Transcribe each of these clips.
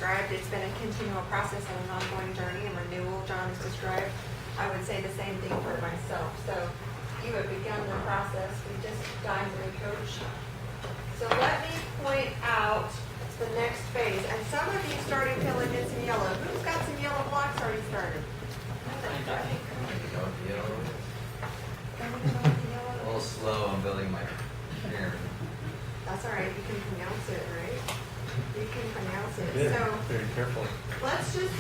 described, it's been a continual process and an ongoing journey and renewal John has described. I would say the same thing for myself. So you have begun the process. We just dived in, Coach. So let me point out the next phase. And some of you started filling in some yellow. Who's got some yellow blocks already started? A little slow on building my Cairn. That's all right. You can pronounce it, right? You can pronounce it. Good. So Very careful. let's just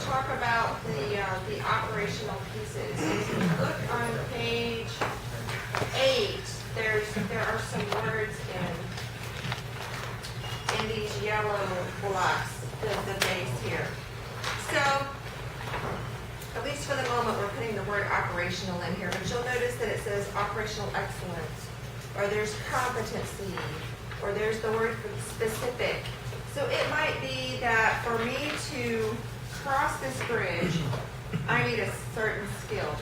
talk about the operational pieces. If you look on page 8, there are some words in these yellow blocks, the base here. So at least for the moment, we're putting the word operational in here, but you'll notice that it says operational excellence, or there's competency, or there's the word specific. So it might be that for me to cross this bridge, I need a certain skill.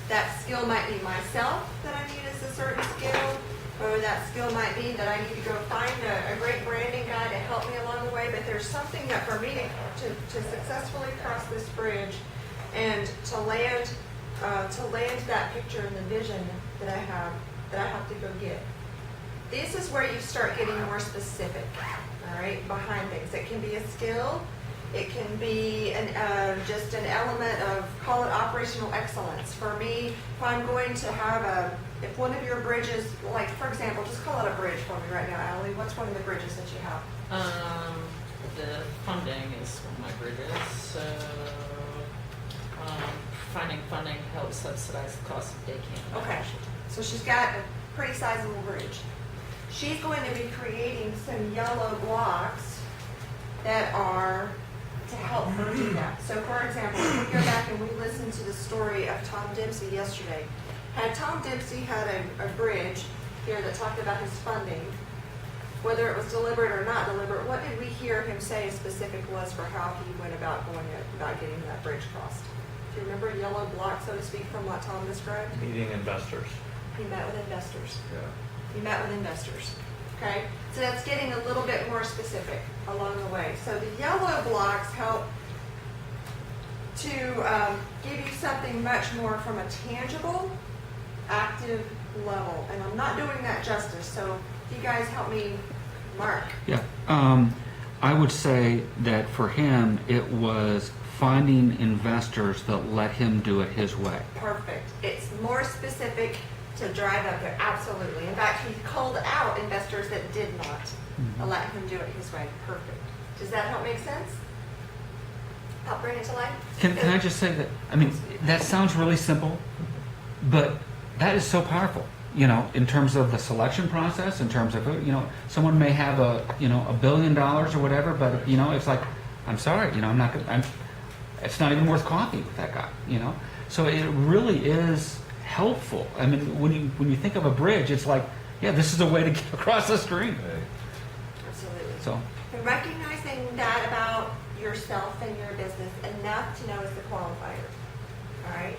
That skill might be myself that I need as a certain skill, or that skill might be that I need to go find a great branding guy to help me along the way. But there's something that for me to successfully cross this bridge and to land that picture and the vision that I have to go get. This is where you start getting more specific, all right, behind things. It can be a skill. It can be just an element of, call it operational excellence. For me, if I'm going to have if one of your bridges, like for example, just call it a bridge for me right now, Allie. What's one of the bridges that you have? The funding is one of my bridges. So finding funding helps subsidize the cost of day camp. Okay, so she's got a pretty sizable bridge. She's going to be creating some yellow blocks that are to help her do that. So for example, if we go back and we listen to the story of Tom Dempsey yesterday, had Tom Dempsey had a bridge here that talked about his funding, whether it was deliberate or not deliberate, what did we hear him say specific was for how he went about getting that bridge crossed? Do you remember a yellow block, so to speak, from what Tom described? Meeting investors. He met with investors. Yeah. You met with investors, okay? So that's getting a little bit more specific along the way. So the yellow blocks help to give you something much more from a tangible, active level. And I'm not doing that justice, so you guys help me mark. Yeah, I would say that for him, it was finding investors that let him do it his way. Perfect. It's more specific to drive up there, absolutely. In fact, he called out investors that did not let him do it his way. Perfect. Does that help make sense? Help bring it to life? Can I just say that, I mean, that sounds really simple, but that is so powerful, you know, in terms of the selection process, in terms of, you know, someone may have $1 billion or whatever, but, you know, it's like, I'm sorry, you know, it's not even worth coffee with that guy, you know? So it really is helpful. I mean, when you think of a bridge, it's like, yeah, this is a way to get across the stream. Absolutely. So, And recognizing that about yourself and your business enough to know is the qualifier. All right?